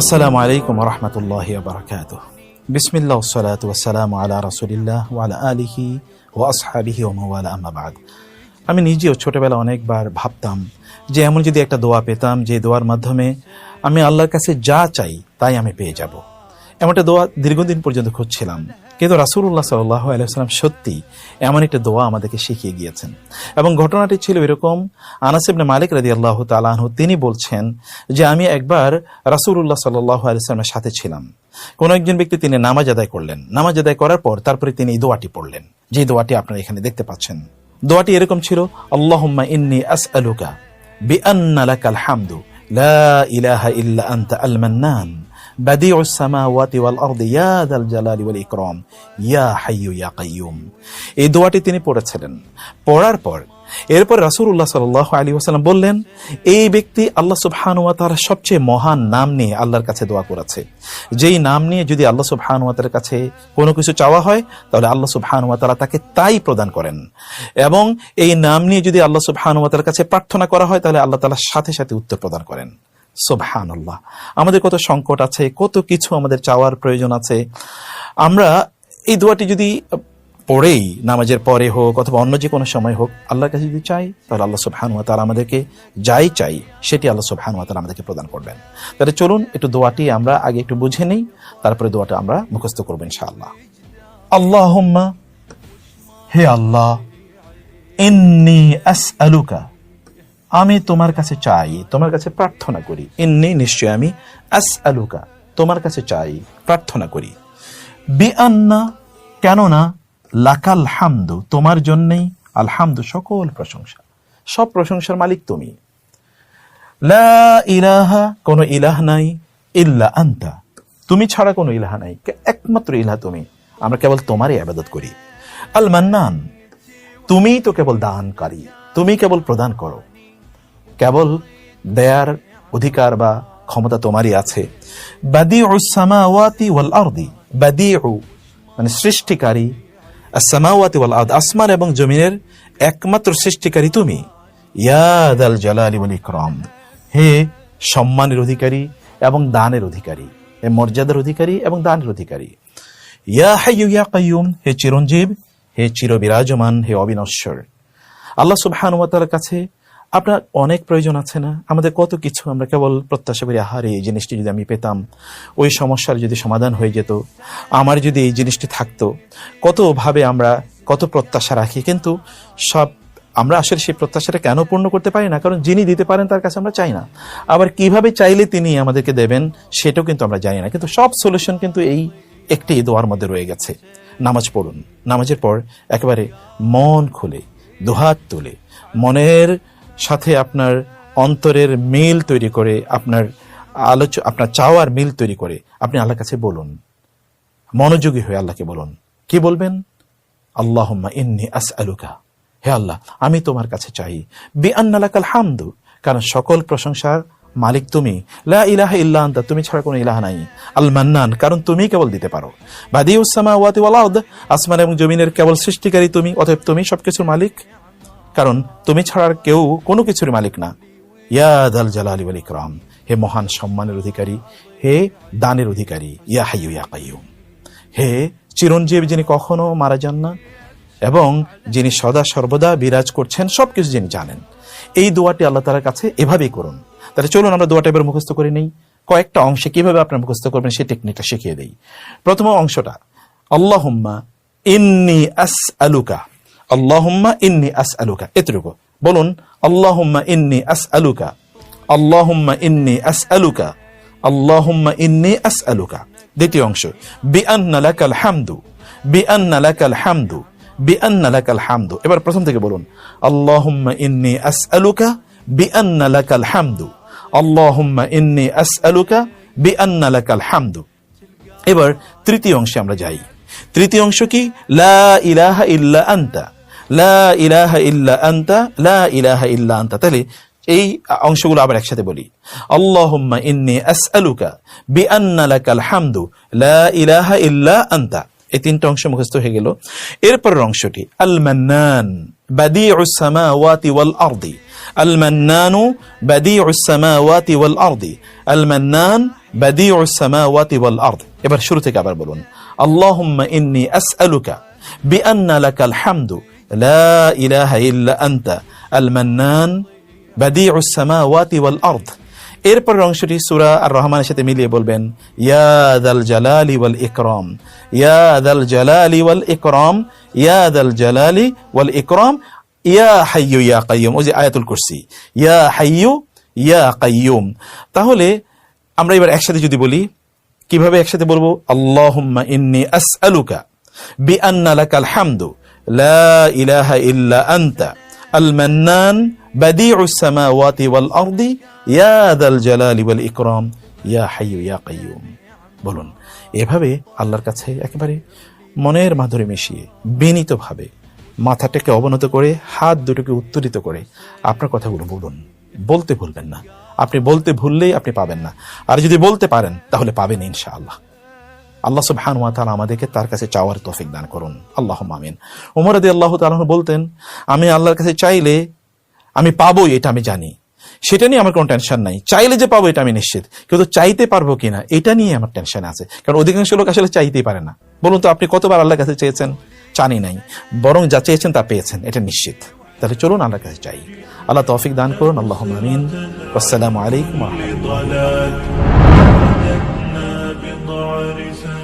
আসসালামু আলাইকুম ওয়া রাহমাতুল্লাহি ওয়া বারাকাতুহু। বিসমিল্লাহ ওয়াসসালাতু ওয়াসসালামু আলা রাসূলিল্লাহ ওয়া আলা আলিহি ওয়া আসহাবিহি ওয়া মাওয়ালা, আম্মা বাদ। আমি নিজেও ছোটবেলা অনেকবার ভাবতাম যে এমন যদি একটা দোয়া পেতাম যে দোয়ার মাধ্যমে আমি আল্লাহর কাছে যা চাই তাই আমি পেয়ে যাব। এমনটা দোয়া দীর্ঘদিন পর্যন্ত খুঁজছিলাম, কিন্তু রাসূলুল্লাহ সাল্লাল্লাহু আলাইহি ওয়াসাল্লাম সত্যি এমন একটা দোয়া আমাদেরকে শিখিয়ে গিয়েছেন। এবং ঘটনাটি ছিল এরকম, আনাস ইবনে মালিক রাদিয়াল্লাহু তাআলা আনহু তিনি বলছেন যে আমি একবার রাসূলুল্লাহ সাল্লাল্লাহু আলাইহি ওয়াসাল্লামের সাথে ছিলাম। কোন একজন ব্যক্তি তিনি নামাজ আদায় করলেন, নামাজ আদায় করার পর তারপরে তিনি এই দোয়াটি পড়লেন, যে দোয়াটি আপনারা এখানে দেখতে পাচ্ছেন। দোয়াটি এরকম ছিল, আল্লাহুম্মা ইন্নী আসআলুকা বিআন্না লাকাল হামদু লা ইলাহা ইল্লা আনতা আল মান্নান বাদিউস সামাওয়াতি ওয়াল আরদি ইয়া যাল জালালি ওয়াল ইকরাম ইয়া হাইয়্যু ইয়া কাইয়্যুম। এই দোয়াটি তিনি পড়েছিলেন। পড়ার পর এরপর রাসূলুল্লাহ সাল্লাল্লাহু আলাইহি ওয়াসাল্লাম বললেন, এই ব্যক্তি আল্লাহ সুবহানাহু ওয়া তাআলার সবচেয়ে মহান নাম নিয়ে আল্লাহর কাছে দোয়া করেছে। যেই নাম নিয়ে যদি আল্লাহ সুবহানাহু ওয়া তাআলার কাছে কোনো কিছু চাওয়া হয় তাহলে আল্লাহ সুবহানাহু ওয়া তাআলা তাকে তাই প্রদান করেন, এবং এই নাম নিয়ে যদি আল্লাহ সুবহানাহু ওয়া তাআলার কাছে প্রার্থনা করা হয় তাহলে আল্লাহ তাআলা সাথে সাথে উত্তর প্রদান করেন। সুবহানাল্লাহ। আমাদের কত সংকট আছে, কত কিছু আমাদের চাওয়ার প্রয়োজন আছে। আমরা এই দোয়াটি যদি পড়েই নামাজের পরে হোক অথবা অন্য যে কোনো সময় হোক আল্লাহর কাছে যদি চাই তাহলে আল্লাহ সুবহানাহু ওয়া তাআলা আমাদেরকে যাই চাই সেটি আল্লাহ সুবহানাহু ওয়া তাআলা আমাদেরকে প্রদান করবেন। তাহলে চলুন একটু দোয়াটি আমরা আগে একটু বুঝে নেই, তারপরে দোয়াটা আমরা মুখস্থ করব ইনশাআল্লাহ। আল্লাহুম্মা, হে আল্লাহ, ইন্নী আসআলুকা, আমি তোমার কাছে চাই, তোমার কাছে প্রার্থনা করি। ইন্নী, নিশ্চয় আমি, আসআলুকা, তোমার কাছে চাই, প্রার্থনা করি। বিআন্না, কেননা, লাকাল হামদু, তোমার জন্যই, আল হামদু, সকল প্রশংসা, সব প্রশংসার মালিক তুমি। লা ইলাহা, কোনো ইলাহ নাই, ইল্লা আনতা, তুমি ছাড়া কোনো ইলাহ নাই, একমাত্র ইলাহ তুমি, আমরা কেবল তোমারই ইবাদত করি। আল মান্নান, তুমি তো কেবল দানকারী, তুমি কেবল প্রদান করো, কেবল দেয়ার অধিকার বা ক্ষমতা তোমারই আছে। বাদিউস সামাওয়াতি ওয়াল আরদি, বাদিউ মানে সৃষ্টিকারী, as-samawati wal ard, আসমান এবং জমিনের একমাত্র সৃষ্টিকারী তুমি। ইয়া যাল জালালি ওয়াল ইকরাম, হে সম্মানের অধিকারী এবং দানের অধিকারী, হে মর্যাদার অধিকারী এবং দানের অধিকারী। ইয়া হাইয়্যু ইয়া কাইয়্যুম, হে চিরঞ্জীব, হে চিরবিরাজমান, হে অবিনশ্বর। আল্লাহ সুবহানাহু ওয়া তাআলার কাছে আপনার অনেক প্রয়োজন আছে না? আমাদের কত কিছু আমরা কেবল প্রত্যাশা করি, আহারে এই জিনিসটি যদি আমি পেতাম, ওই সমস্যার যদি সমাধান হয়ে যেত, আমার যদি এই জিনিসটি থাকতো, কতভাবে আমরা কত প্রত্যাশা রাখি, কিন্তু সব আমরা আসলে সেই প্রত্যাশাটা কেন পূর্ণ করতে পারি না? কারণ যিনি দিতে পারেন তার কাছে আমরা চাই না, আবার কিভাবে চাইলে তিনি আমাদেরকে দেবেন সেটাও কিন্তু আমরা জানি না। কিন্তু সব সলিউশন কিন্তু এই একটি দোয়ার মধ্যে রয়ে গেছে। নামাজ পড়ুন, নামাজের পর একেবারে মন খুলে দুহাত তুলে মনের সাথে আপনার অন্তরের মিল তৈরি করে, আপনার আপনার চাওয়ার মিল তৈরি করে আপনি আল্লাহর কাছে বলুন, মনোযোগী হয়ে আল্লাহকে বলুন। কি বলবেন? আল্লাহুম্মা ইন্নী আসআলুকা, হে আল্লাহ, আমি তোমার কাছে চাই। বিআন্না লাকাল হামদু, কারণ সকল প্রশংসার মালিক তুমি। লা ইলাহা ইল্লা আনতা, তুমি ছাড়া কোনো ইলাহ নাই। আল মান্নান, কারণ তুমি কেবল দিতে পারো। বাদিউস সামাওয়াতি ওয়াল আরদ, আসমান এবং জমিনের কেবল সৃষ্টিকারী তুমি, অতএব তুমি সবকিছুর মালিক, কারণ তুমি ছাড়া কেউ কোনো কিছুর মালিক না। ইয়া যাল জালালি ওয়াল ইকরাম, হে মহান সম্মানের অধিকারী, হে দানের অধিকারী। ইয়া হাইয়্যু ইয়া কাইয়্যুম, হে চিরঞ্জীব, যিনি কখনো মারা যান না এবং যিনি সদা সর্বদা বিরাজ করছেন, সবকিছু যিনি জানেন। এই দোয়াটি আল্লাহ তাআলার কাছে এভাবেই করুন। তাহলে চলুন আমরা দোয়াটা এবার মুখস্থ করে নেই। কয়েকটা অংশে কিভাবে আপনারা মুখস্থ করবেন সেই টেকনিকটা শিখিয়ে দেই। প্রথম অংশটা, আল্লাহুম্মা ইন্নী আসআলুকা, আল্লাহুম্মা ইন্নী আসআলুকা, এতটুকু বলুন। আল্লাহুম্মা ইন্নী আসআলুকা, আল্লাহুম্মা ইন্নী আসআলুকা, আল্লাহুম্মা ইন্নী আসআলুকা। দ্বিতীয় অংশ, বিআন্না লাকাল হামদু, বিআন্না লাকাল হামদু, বিআন্না লাকাল হামদু। এবার প্রথম থেকে বলুন, আল্লাহুম্মা ইন্নী আসআলুকা বিআন্না লাকাল হামদু, আল্লাহুম্মা ইন্নী আসআলুকা বিআন্না লাকাল হামদু। এবার তৃতীয় অংশে আমরা যাই। তৃতীয় অংশ কি? লা ইলাহা ইল্লা আনতা, লা ইলাহা ইল্লা আনতা, লা ইলাহা ইল্লা আনতা। তাহলে এই অংশগুলো আবার একসাথে বলি। আল্লাহুম্মা ইন্নী আসআলুকা বিআন্না লাকাল হামদু লা ইলাহা ইল্লা আনতা। এই তিনটা অংশ মুখস্থ হয়ে গেল। এরপরের অংশটি আল মান্নান বাদিউস সামাওয়াতি ওয়াল আরদি, আল মান্নানু বাদিউস সামাওয়াতি ওয়াল আরদি, আল মান্নান বাদিউস সামাওয়াতি ওয়াল আরদ। এবার শুরু থেকে আবার বলুন, আল্লাহুম্মা ইন্নী আসআলুকা বিআন্না লাকাল হামদু লা ইলাহা ইল্লা আনতা আল মান্নান বাদিউস সামাওয়াতি ওয়াল আরদ। এরপরের অংশটি সূরা আর রহমানের সাথে মিলিয়ে বলবেন, ইয়া যাল জালালি ওয়াল ইকরাম, ইয়া যাল জালালি ওয়াল ইকরাম, ইয়া যাল জালালি ওয়াল ইকরাম, ইয়া হাইয়্যু ইয়া কাইয়্যুম। ওই যে আয়াতুল কুরসি, ইয়া হাইয়্যু ইয়া কাইয়্যুম। তাহলে আমরা এবার একসাথে যদি বলি, কিভাবে একসাথে বলবো? আল্লাহুম্মা ইন্নী আসআলুকা বিআন্না লাকাল হামদু লা ইলাহা ইল্লা আনতা আল মান্নান বাদিউস সামাওয়াতি ওয়াল আরদি ইয়া যাল জালালি ওয়াল ইকরাম ইয়া হাইয়্যু ইয়া কাইয়্যুম। বলুন, এভাবে আল্লাহর কাছে একেবারে মনের মাধুরী মিশিয়ে বিনীতভাবে মাথাটাকে অবনত করে হাত দুটোকে উত্তোলিত করে আপনার কথাগুলো বলুন। বলতে ভুলবেন না। আপনি বলতে ভুললেই আপনি পাবেন না, আর যদি বলতে পারেন তাহলে পাবেন ইনশাআল্লাহ। আল্লাহ সুবহানাহু ওয়া তাআলা আমাদেরকে তার কাছে চাওয়ার তৌফিক দান করুন, আল্লাহুম্মা আমিন। ওমর রাদিয়াল্লাহু তাআলা বলতেন, আমি আল্লাহর কাছে চাইলে আমি পাবোই, এটা আমি জানি, সেটা নিয়ে আমার কোনো টেনশন নাই। চাইলে যে পাবো এটা আমি নিশ্চিত, কিন্তু চাইতে পারবো কিনা এটা নিয়ে আমার টেনশন আছে, কারণ অধিকাংশ লোক আসলে চাইতেই পারে না। বলুন তো, আপনি কতবার আল্লাহর কাছে চেয়েছেন? চানি নাই, বরং যা চেয়েছেন তা পেয়েছেন, এটা নিশ্চিত। তাহলে চলুন আল্লাহর কাছে চাই। আল্লাহ তৌফিক দান করুন, আল্লাহুম্মা আমিন। আসসালামু আলাইকুম ওয়া রাহমাতুল্লাহ।